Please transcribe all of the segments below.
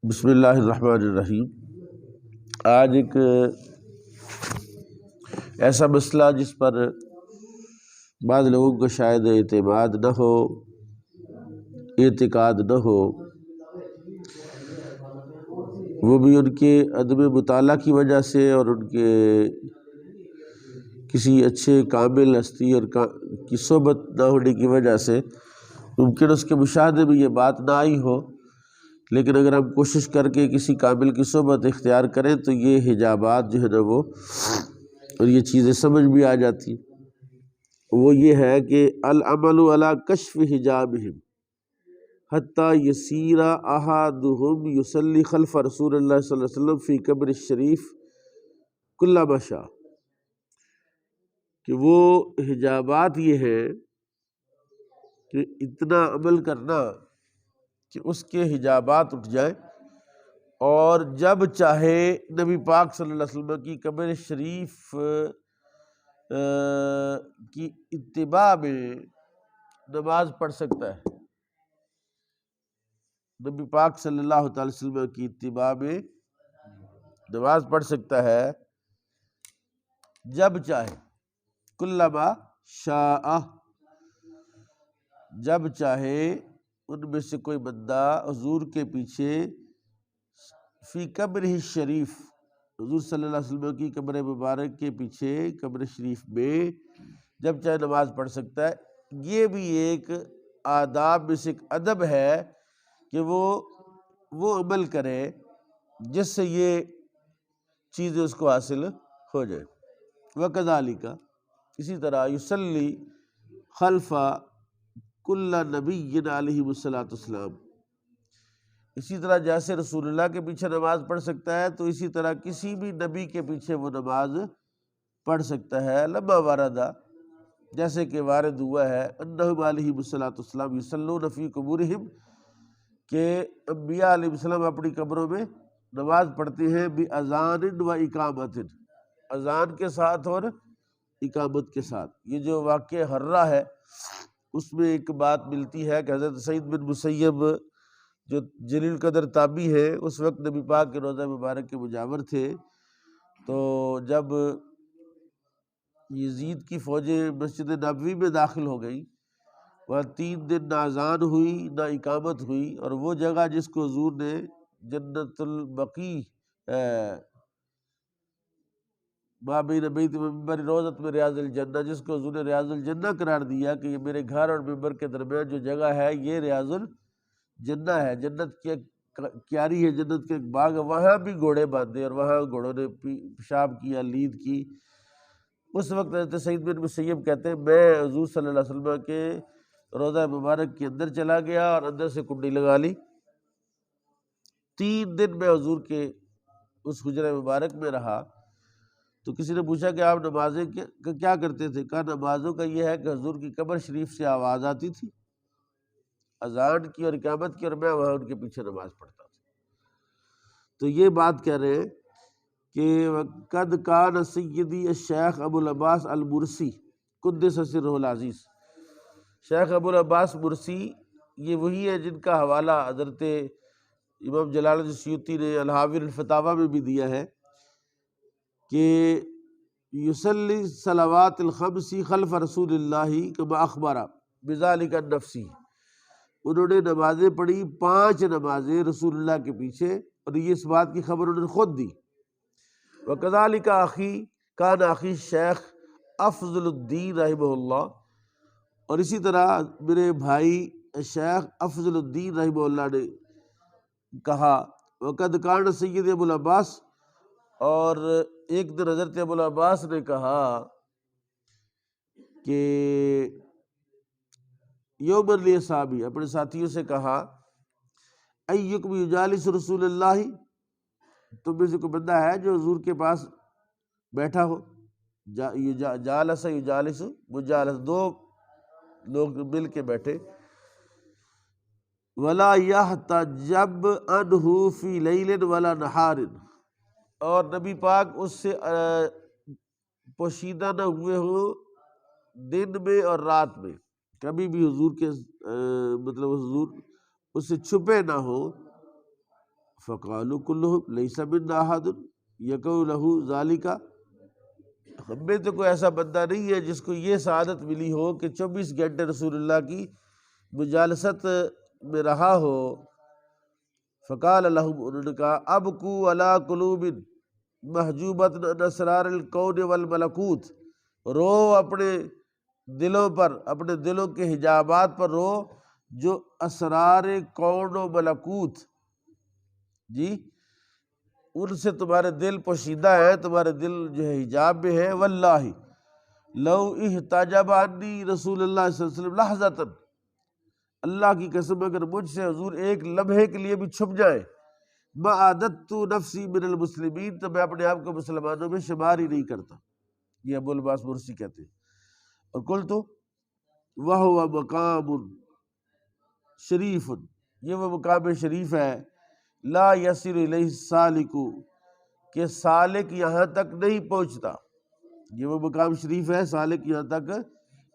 بسم اللہ الرحمن الرحیم۔ آج ایک ایسا مسئلہ جس پر بعض لوگوں کو شاید اعتماد نہ ہو، اعتقاد نہ ہو، وہ بھی ان کے عدم مطالعہ کی وجہ سے اور ان کے کسی اچھے کامل ہستی اور کی صحبت نہ ہونے کی وجہ سے ممکن اس کے مشاہدے میں یہ بات نہ آئی ہو، لیکن اگر ہم کوشش کر کے کسی قابل کی صحبت اختیار کریں تو یہ حجابات جو ہے نا وہ اور یہ چیزیں سمجھ بھی آ جاتی۔ وہ یہ ہے کہ العمل علی کشف حجابہم حتی یسیر احدہم یصلی خلف رسول اللہ صلی اللہ علیہ وسلم فی قبر الشریف کلما شاء، کہ وہ حجابات یہ ہے کہ اتنا عمل کرنا کہ اس کے حجابات اٹھ جائیں اور جب چاہے نبی پاک صلی اللہ علیہ وسلم کی قبر شریف کی اتباع میں نماز پڑھ سکتا ہے، نبی پاک صلی اللہ تعالی وسلم کی اتباع میں نماز پڑھ سکتا ہے جب چاہے، کلما شاء، جب چاہے ان میں سے کوئی بندہ حضور کے پیچھے فی قبر ہی شریف، حضور صلی اللہ علیہ وسلم کی قبر مبارک کے پیچھے قبر شریف میں جب چاہے نماز پڑھ سکتا ہے۔ یہ بھی ایک آداب میں سے ایک ادب ہے کہ وہ عمل کرے جس سے یہ چیزیں اس کو حاصل ہو جائے۔ وَكَذَلِكَ، اسی طرح یصلی خلف کل نبی علیہ الصلوۃ والسلام، اسی طرح جیسے رسول اللہ کے پیچھے نماز پڑھ سکتا ہے تو اسی طرح کسی بھی نبی کے پیچھے وہ نماز پڑھ سکتا ہے۔ لما واردہ، جیسے کہ وارد ہوا ہے، انہم علیہ الصلوۃ والسلام یصلون فی قبورہم، کہ انبیاء علیہ السلام اپنی قبروں میں نماز پڑھتے ہیں بِاذان و اقامت، اذان کے ساتھ اور اقامت کے ساتھ۔ یہ جو واقعہ حرہ ہے اس میں ایک بات ملتی ہے کہ حضرت سعید بن مسیب جو جلیل قدر تابعی ہے، اس وقت نبی پاک کے روضہ مبارک کے مجاور تھے، تو جب یزید کی فوجیں مسجد نبوی میں داخل ہو گئی، وہاں 3 دن نہ اذان ہوئی نہ اقامت ہوئی، اور وہ جگہ جس کو حضور نے جنت البقیع ما بین بیت و منبر روضۃ من ریاض الجنہ، جس کو حضور نے ریاض الجنہ قرار دیا کہ یہ میرے گھر اور منبر کے درمیان جو جگہ ہے یہ ریاض الجنہ ہے، جنت کی ایک کیاری ہے، جنت کے ایک باغ ہے، وہاں بھی گھوڑے باندھے اور وہاں گھوڑوں نے پیشاب کیا، لید کی۔ اس وقت حضرت سعید بن مسیب کہتے ہیں میں حضور صلی اللہ علیہ وسلم کے روضہ مبارک کے اندر چلا گیا اور اندر سے کنڈی لگا لی۔ 3 دن میں حضور کے اس حجرہ مبارک میں رہا، تو کسی نے پوچھا کہ آپ نمازیں کیا کرتے تھے؟ کہا نمازوں کا یہ ہے کہ حضور کی قبر شریف سے آواز آتی تھی اذان کی اور اقامت کی، اور میں وہاں ان کے پیچھے نماز پڑھتا تھا۔ تو یہ بات کہہ رہے ہیں کہ قد کان سیدی الشیخ ابو العباس المرسی قدس سرہ العزیز، شیخ ابو العباس مرسی یہ وہی ہے جن کا حوالہ حضرت امام جلال الدین سیوطی نے الحاوی الفتاوی میں بھی دیا ہے کہ یصلی صلوات الخمس خلف رسول اللہ کما اخبر بذلک النفسی، انہوں نے نمازیں پڑھی 5 نمازیں رسول اللہ کے پیچھے، اور یہ اس بات کی خبر انہوں نے خود دی۔ وکذالک اخی کان اخی شیخ افضل الدین رحمہ اللہ، اور اسی طرح میرے بھائی شیخ افضل الدین رحمہ اللہ نے کہا وقد کان سید ابو العباس، اور ایک دن حضرت ابو العباس نے کہا کہ یوم لاصحابی، اپنے ساتھیوں سے کہا ایکم یجالس رسول اللہ، تم میں سے کوئی بندہ ہے جو حضور کے پاس بیٹھا ہو، جالس یجالس مجالس، 2 لوگ مل کے بیٹھے، ولا یحتجب عنہ فی لیل ولا نہار، اور نبی پاک اس سے پوشیدہ نہ ہوئے ہوں دن میں اور رات میں، کبھی بھی حضور کے مطلب حضور اس سے چھپے نہ ہو، فقالوا كلهم ليس منا احد يكون له ذلك، ہم میں تو کوئی ایسا بندہ نہیں ہے جس کو یہ سعادت ملی ہو کہ 24 گھنٹے رسول اللہ کی مجالست میں رہا ہو۔ فقال لهم، انہوں نے کہا ابکوا علی قلوب محجوبۃ عن اسرار الکون والملکوت، رو اپنے دلوں پر، اپنے دلوں کے حجابات پر رو جو اسرار کون و ملکوت جی ان سے تمہارے دل پوشیدہ ہیں، تمہارے دل جو ہے حجاب میں ہے۔ واللہ لو احتجب عنی رسول اللہ صلی اللہ علیہ وسلم لحظۃ، اللہ کی قسم اگر مجھ سے حضور ایک لمحے کے لیے بھی چھپ جائے، ما عادت نفسی من المسلمین، تو میں اپنے آپ کو مسلمانوں میں شمار ہی نہیں کرتا۔ یہ ابو العباس مرسی کہتے ہیں۔ اور قلت وہو مقام شریف، یہ وہ مقام شریف ہے، لا یصل الیہ السالک، کہ سالک یہاں تک نہیں پہنچتا، یہ وہ مقام شریف ہے سالک یہاں تک،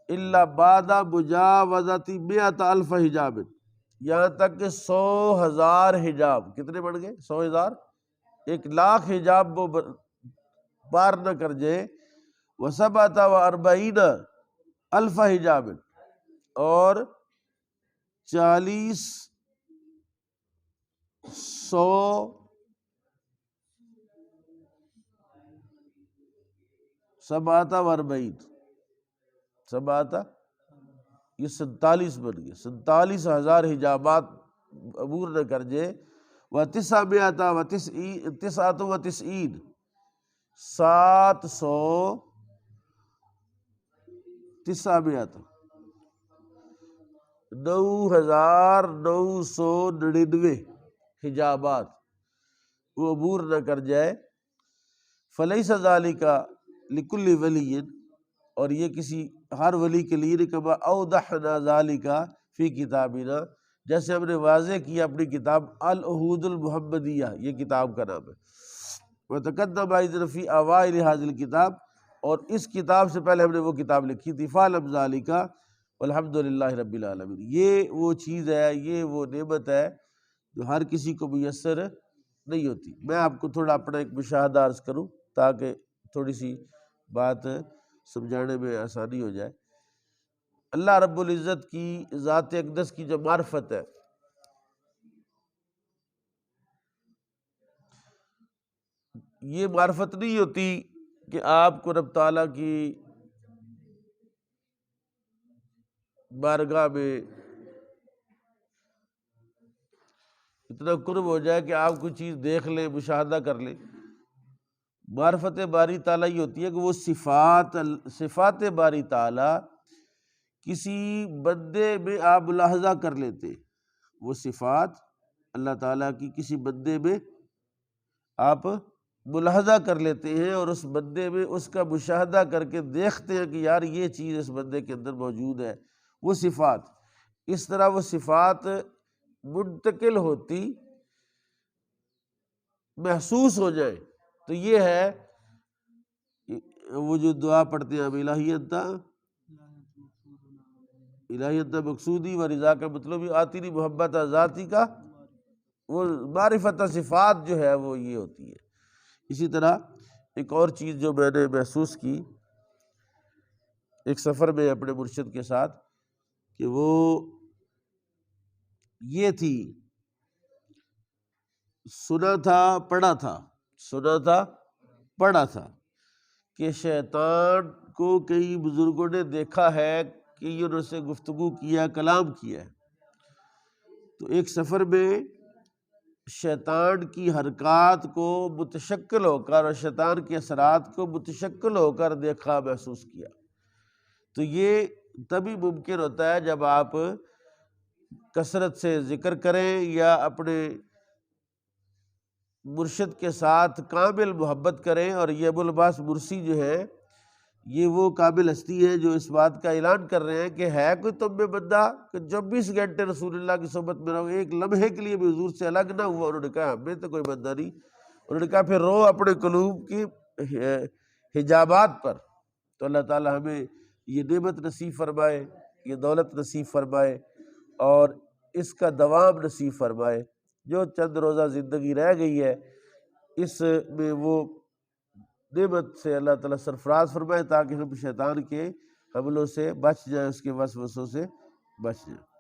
الا بعد مجاوزۃ 100,000 حجاب، یہاں تک کہ 100,000 حجاب، کتنے بڑھ گئے 100,000، 1,00,000 حجاب وہ پار نہ کر جائے۔ و47,000 حجاب، اور 47 یہ 47 بن گئے، 47,000 حجابات عبور نہ کر جائے۔ و999 9,999 حجابات وہ عبور نہ کر جائے۔ فلیس ذالک لکل ولی، اور یہ کسی ہر ولی کے لیے نہیں، کما اوضحنا ذالک فی کتابنا، جیسے ہم نے واضح کیا اپنی کتاب العہود المحمدیہ، یہ کتاب کا نام ہے۔ وتقدم ایضا فی اوائل ھذہ الکتاب، اور اس کتاب سے پہلے ہم نے وہ کتاب لکھی تھی، فاعلم ذالک والحمد للہ رب العالمین۔ یہ وہ چیز ہے، یہ وہ نعمت ہے جو ہر کسی کو میسر نہیں ہوتی۔ میں آپ کو تھوڑا اپنا ایک مشاہدہ عرض کروں تاکہ تھوڑی سی بات سمجھانے میں آسانی ہو جائے۔ اللہ رب العزت کی ذات اقدس کی جو معرفت ہے، یہ معرفت نہیں ہوتی کہ آپ کو رب تعالیٰ کی بارگاہ میں اتنا قرب ہو جائے کہ آپ کوئی چیز دیکھ لیں، مشاہدہ کر لیں۔ معرفت باری تعالیٰ یہ ہوتی ہے کہ وہ صفات باری تعالیٰ کسی بندے میں آپ ملاحظہ کر لیتے، وہ صفات اللہ تعالیٰ کی کسی بندے میں آپ ملاحظہ کر لیتے ہیں، اور اس بندے میں اس کا مشاہدہ کر کے دیکھتے ہیں کہ یار یہ چیز اس بندے کے اندر موجود ہے، وہ صفات۔ اس طرح وہ صفات منتقل ہوتی، محسوس ہو جائے، تو یہ ہے وہ جو دعا پڑھتے ہیں ہم، الہی انت مقصودی و رضا کا مطلب آتینی محبت ذاتی کا، وہ معرفت صفات جو ہے وہ یہ ہوتی ہے۔ اسی طرح ایک اور چیز جو میں نے محسوس کی ایک سفر میں اپنے مرشد کے ساتھ، کہ وہ یہ تھی، سنا تھا پڑھا تھا کہ شیطان کو کئی بزرگوں نے دیکھا ہے کہ انہوں سے گفتگو کیا، کلام کیا ہے۔ تو ایک سفر میں شیطان کی حرکات کو متشکل ہو کر اور شیطان کے اثرات کو متشکل ہو کر دیکھا، محسوس کیا۔ تو یہ تبھی ممکن ہوتا ہے جب آپ کثرت سے ذکر کریں یا اپنے مرشد کے ساتھ کامل محبت کریں۔ اور یہ ابو العباس مرسی جو ہے، یہ وہ قابل ہستی ہے جو اس بات کا اعلان کر رہے ہیں کہ ہے کوئی تم میں بندہ کہ 24 گھنٹے رسول اللہ کی صحبت میں رہو، ایک لمحے کے لیے بھی حضور سے الگ نہ ہوا۔ انہوں نے کہا ہم میں تو کوئی بندہ نہیں۔ انہوں نے کہا پھر رو اپنے قلوب کی حجابات پر، تو اللہ تعالی ہمیں یہ نعمت نصیب فرمائے، یہ دولت نصیب فرمائے، اور اس کا دوام نصیب فرمائے۔ جو چند روزہ زندگی رہ گئی ہے اس میں وہ نعمت سے اللہ تعالیٰ سرفراز فرمائے تاکہ ہم شیطان کے حملوں سے بچ جائیں، اس کے وسوسوں سے بچ جائیں۔